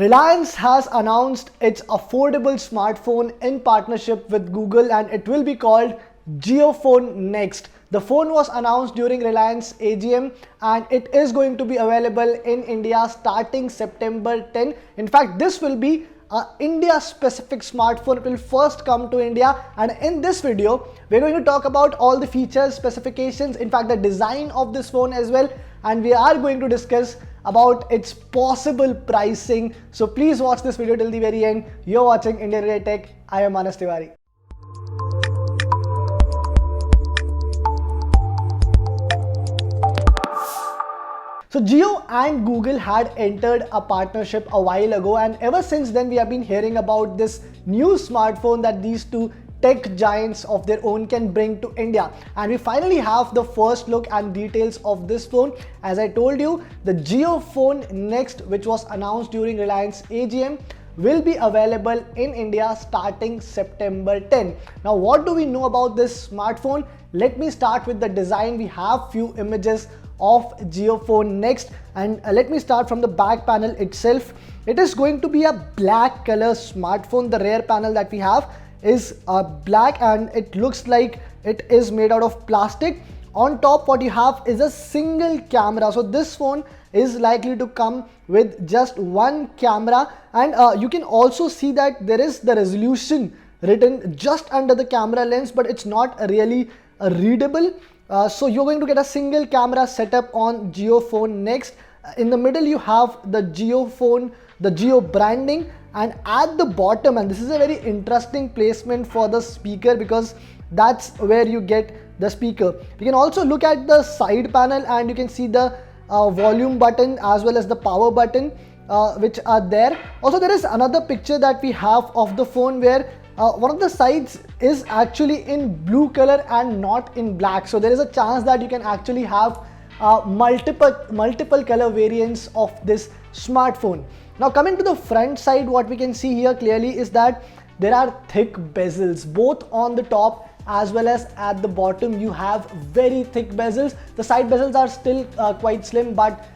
Reliance has announced its affordable smartphone in partnership with Google, and it will be called JioPhone Next. The phone was announced during Reliance AGM and it is going to be available in India starting September 10. In fact, this will be an India specific smartphone. It will first come to India, and in this video we're going to talk about all the features, specifications, in fact the design of this phone as well, and we are going to discuss about its possible pricing. So please watch this video till the very end. You're watching Indian Rate Tech. I am Manas Tiwari. So Jio and Google had entered a partnership a while ago, and ever since then we have been hearing about this new smartphone that these two tech giants of their own can bring to India, and we finally have the first look and details of this phone. As I told you, the JioPhone Next, which was announced during Reliance AGM, will be available in India starting September 10. Now, what do we know about this smartphone? Let me start with the design. We have few images of JioPhone Next, and let me start from the back panel itself. It is going to be a black color smartphone. The rear panel that we have is black and it looks like it is made out of plastic. On top, what you have is a single camera. So this phone is likely to come with just one camera, and you can also see that there is the resolution written just under the camera lens, but it's not really readable. So you're going to get a single camera setup on JioPhone Next. In the middle you have the JioPhone, the Jio branding, and at the bottom, and this is a very interesting placement for the speaker because that's where you get the speaker. You can also look at the side panel and you can see the volume button as well as the power button which are there. Also, there is another picture that we have of the phone where one of the sides is actually in blue color and not in black. So there is a chance that you can actually have multiple color variants of this smartphone. Now, coming to the front side, what we can see here clearly is that there are thick bezels both on the top as well as at the bottom. You have very thick bezels. The side bezels are still quite slim, but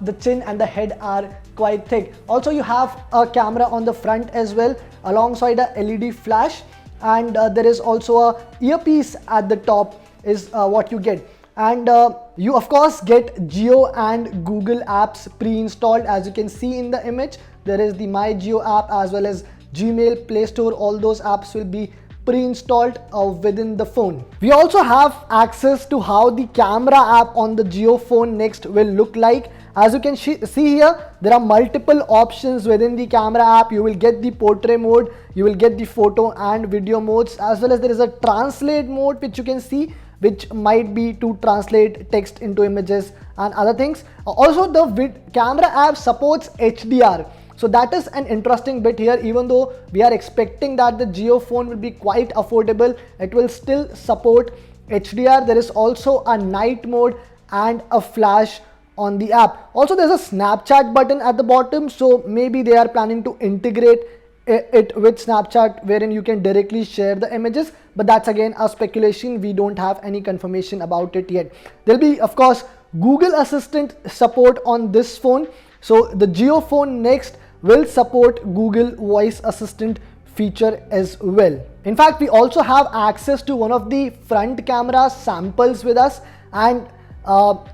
the chin and the head are quite thick. Also, you have a camera on the front as well alongside a LED flash, and there is also a earpiece at the top is what you get. And you of course get Jio and Google apps pre-installed. As you can see in the image, there is the My Jio app as well as Gmail, Play Store. All those apps will be pre-installed within the phone. We also have access to how the camera app on the JioPhone Next will look like. As you can see here, there are multiple options within the camera app. You will get the portrait mode, you will get the photo and video modes, as well as there is a translate mode which you can see, which might be to translate text into images and other things. Also, the camera app supports HDR. So that is an interesting bit here. Even though we are expecting that the Jio phone will be quite affordable, it will still support HDR. There is also a night mode and a flash on the app. Also, there's a Snapchat button at the bottom, so maybe they are planning to integrate it with Snapchat wherein you can directly share the images, but that's again a speculation. We don't have any confirmation about it yet. There'll be of course Google Assistant support on this phone. So the JioPhone Next will support Google Voice Assistant feature as well. In fact, we also have access to one of the front camera samples with us, and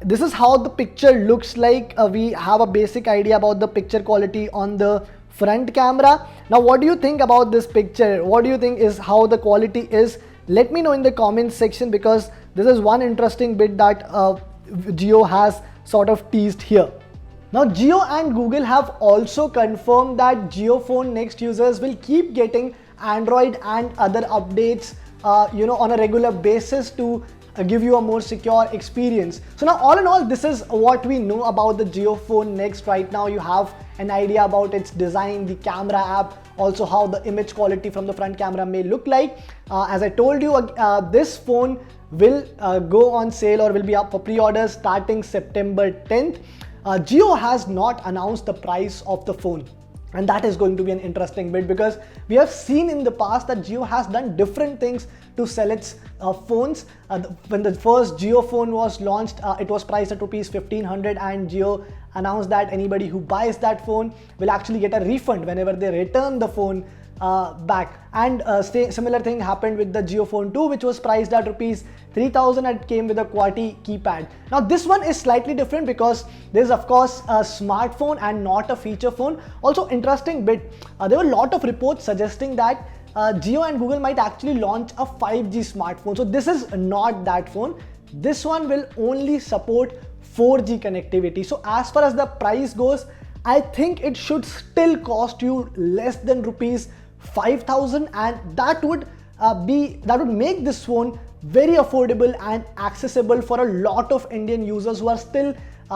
this is how the picture looks like. We have a basic idea about the picture quality on the front camera. Now, what do you think about this picture? What do you think is how the quality is? Let me know in the comments section, because this is one interesting bit that Jio has sort of teased here. Now, Jio and Google have also confirmed that JioPhone Next users will keep getting Android and other updates on a regular basis to give you a more secure experience. So now, all in all, this is what we know about the JioPhone Next right now. You have an idea about its design, the camera app, also how the image quality from the front camera may look like. As I told you, this phone will go on sale or will be up for pre-orders starting September 10th. Jio has not announced the price of the phone. And that is going to be an interesting bit, because we have seen in the past that Jio has done different things to sell its phones. When the first Jio phone was launched, it was priced at rupees 1500, and Jio announced that anybody who buys that phone will actually get a refund whenever they return the phone back. And similar thing happened with the JioPhone 2, which was priced at rupees 3000 and came with a QWERTY keypad. Now this one is slightly different because there is of course a smartphone and not a feature phone. Also interesting bit, there were a lot of reports suggesting that Jio and Google might actually launch a 5G smartphone. So this is not that phone. This one will only support 4G connectivity. So as far as the price goes, I think it should still cost you less than rupees 5000, and that would make this phone very affordable and accessible for a lot of Indian users who are still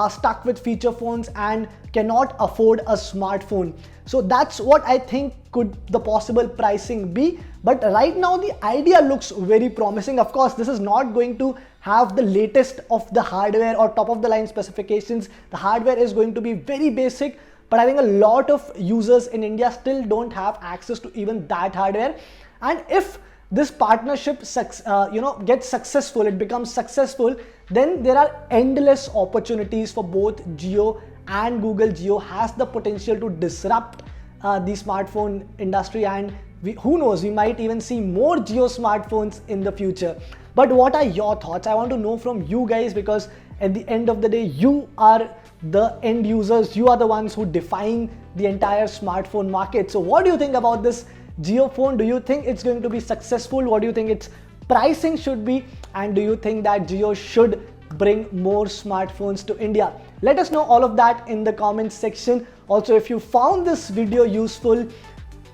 stuck with feature phones and cannot afford a smartphone. So that's what I think could the possible pricing be. But right now the idea looks very promising. Of course, this is not going to have the latest of the hardware or top of the line specifications. The hardware is going to be very basic, but I think a lot of users in India still don't have access to even that hardware. And if this partnership gets successful, it becomes successful, then there are endless opportunities for both Jio and Google. Jio has the potential to disrupt the smartphone industry, and who knows, we might even see more Jio smartphones in the future. But what are your thoughts? I want to know from you guys, because at the end of the day, you are the end users, you are the ones who define the entire smartphone market. So what do you think about this Jio phone? Do you think it's going to be successful? What do you think its pricing should be? And do you think that Jio should bring more smartphones to India? Let us know all of that in the comments section. Also, if you found this video useful,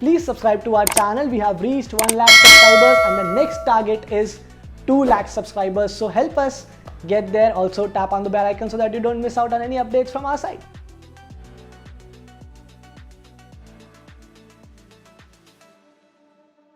please subscribe to our channel. We have reached 1 lakh subscribers and the next target is 2 lakh subscribers. So help us get there. Also tap on the bell icon so that you don't miss out on any updates from our side.